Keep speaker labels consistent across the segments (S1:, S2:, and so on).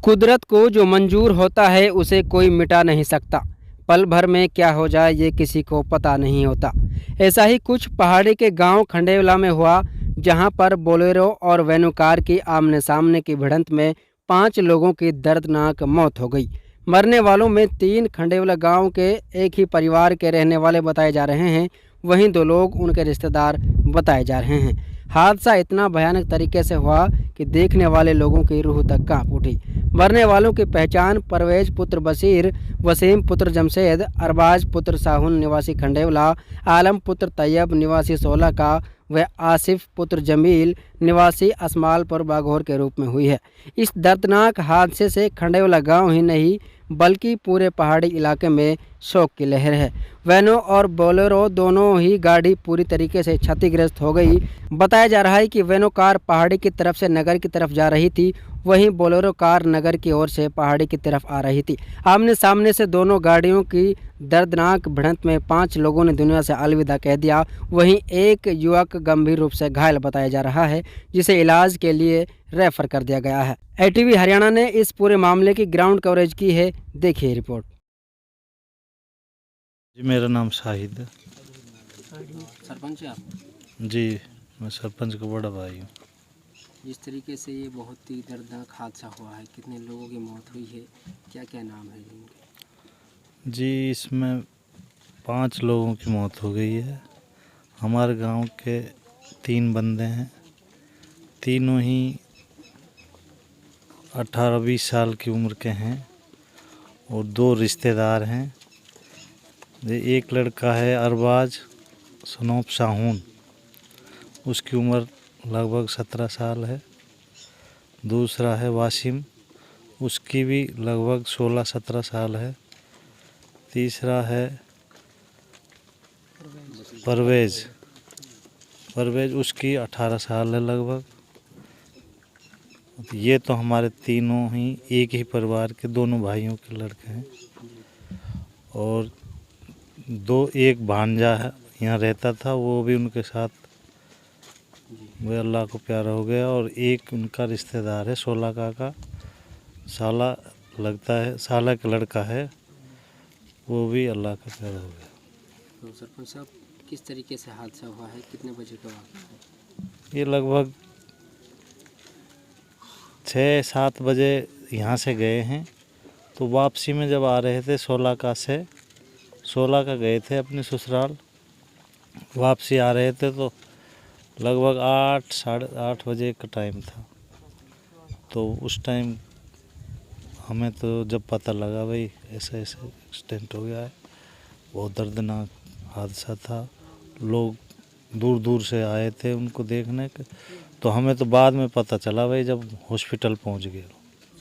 S1: कुदरत को जो मंजूर होता है उसे कोई मिटा नहीं सकता। पल भर में क्या हो जाए ये किसी को पता नहीं होता। ऐसा ही कुछ पहाड़ी के गांव खंडेवला में हुआ, जहां पर बोलेरो और वैनो कार की आमने सामने की भिड़ंत में 5 लोगों की दर्दनाक मौत हो गई। मरने वालों में 3 खंडेवला गांव के एक ही परिवार के रहने वाले बताए जा रहे हैं, वहीं 2 लोग उनके रिश्तेदार बताए जा रहे हैं। हादसा इतना भयानक तरीके से हुआ कि देखने वाले लोगों की रूह तक कांप उठी। मरने वालों की पहचान परवेज पुत्र बशीर, वसीम पुत्र जमशेद, अरबाज पुत्र साहुन निवासी खंडेवला, आलम पुत्र तैयब निवासी सोला का व आसिफ पुत्र जमील निवासी असमालपुर बाघोर के रूप में हुई है। इस दर्दनाक हादसे से खंडेवला गांव ही नहीं बल्कि पूरे पहाड़ी इलाके में शोक की लहर है। वैनो और बोलेरो दोनों ही गाड़ी पूरी तरीके से क्षतिग्रस्त हो गई। बताया जा रहा है कि वैनो कार पहाड़ी की तरफ से नगर की तरफ जा रही थी, वहीं बोलेरो कार नगर की ओर से पहाड़ी की तरफ आ रही थी। आमने सामने से दोनों गाड़ियों की दर्दनाक भिड़ंत में 5 लोगों ने दुनिया से अलविदा कह दिया। वहीं एक युवक गंभीर रूप से घायल बताया जा रहा है, जिसे इलाज के लिए रेफर कर दिया गया है। एटीवी हरियाणा ने इस पूरे मामले की ग्राउंड कवरेज की है, देखिए रिपोर्ट।
S2: जी मेरा नाम शाहिद है।
S1: सरपंच आप?
S2: जी मैं सरपंच का बड़ा भाई हूँ।
S1: जिस तरीके से ये बहुत ही दर्दनाक हादसा हुआ है, कितने लोगों की मौत हुई है, क्या क्या नाम है इनके?
S2: जी इसमें 5 लोगों की मौत हो गई है। हमारे गांव के 3 बंदे हैं, तीनों ही 18-20 साल की उम्र के हैं और 2 रिश्तेदार हैं। एक लड़का है अरबाज सनोप साहुन, उसकी उम्र लगभग 17 साल है। दूसरा है वासिम, उसकी भी लगभग 16-17 साल है। तीसरा है परवेज, उसकी 18 साल है लगभग। ये तो हमारे तीनों ही एक ही परिवार के दोनों भाइयों के लड़के हैं। और एक भांजा है यहाँ रहता था, वो भी उनके साथ वे अल्लाह को प्यारा हो गया। और एक उनका रिश्तेदार है सोला का साला लगता है, साला का लड़का है, वो भी अल्लाह का प्यारा हो गया।
S1: तो सरपंच साहब, किस तरीके से हादसा हुआ है, कितने बजे का वाक़या है?
S2: ये लगभग 6-7 बजे यहाँ से गए हैं, तो वापसी में जब आ रहे थे सोला का गए थे अपने ससुराल, वापसी आ रहे थे तो लगभग 8-8:30 बजे का टाइम था। तो उस टाइम हमें तो जब पता लगा भाई ऐसा एक्सीडेंट हो गया है, बहुत दर्दनाक हादसा था। लोग दूर दूर से आए थे उनको देखने के, तो हमें तो बाद में पता चला भाई जब हॉस्पिटल पहुंच गए।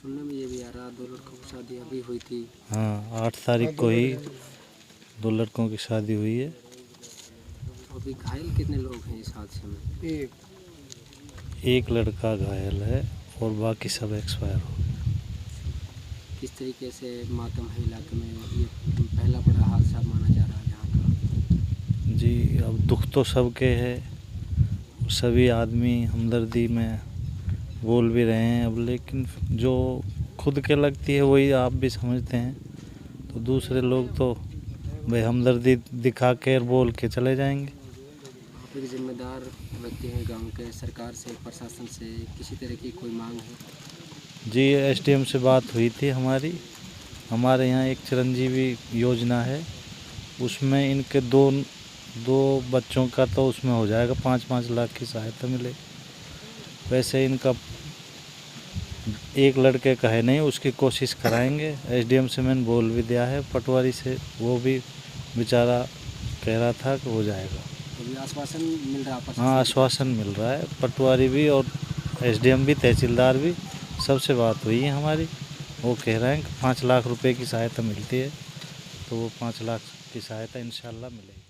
S1: सुनने में ये भी आ रहा 2 लड़कों की शादी अभी हुई थी।
S2: हाँ 8 तारीख को ही 2 लड़कों की शादी हुई है।
S1: अभी घायल कितने लोग हैं इस हादसे में?
S2: एक लड़का घायल है और बाकी सब एक्सपायर हो गए।
S1: किस तरीके से मातम है इलाके में, ये पहला बड़ा हादसा माना जा रहा है यहाँ का?
S2: जी अब दुख तो सबके है, सभी आदमी हमदर्दी में बोल भी रहे हैं अब, लेकिन जो खुद के लगती है वही आप भी समझते हैं, तो दूसरे लोग तो भाई हमदर्दी दिखा के बोल के चले जाएंगे।
S1: आप एक जिम्मेदार व्यक्ति हैं गांव के, सरकार से, प्रशासन से किसी तरह की कोई मांग है?
S2: जी एसडीएम से बात हुई थी हमारे यहाँ एक चिरंजीवी योजना है, उसमें इनके दो बच्चों का तो उसमें हो जाएगा 5-5 लाख की सहायता मिलेगी। वैसे इनका एक लड़के का है नहीं, उसकी कोशिश कराएंगे। एसडीएम से मैंने बोल भी दिया है, पटवारी से, वो भी बेचारा कह रहा था कि हो जाएगा।
S1: अभी आश्वासन मिल रहा है?
S2: हाँ आश्वासन मिल रहा है, पटवारी भी और एसडीएम भी, तहसीलदार भी, सबसे बात हुई है हमारी। वो कह रहे हैं कि 5 लाख रुपए की सहायता मिलती है, तो वो 5 लाख की सहायता इंशाल्लाह मिलेगी।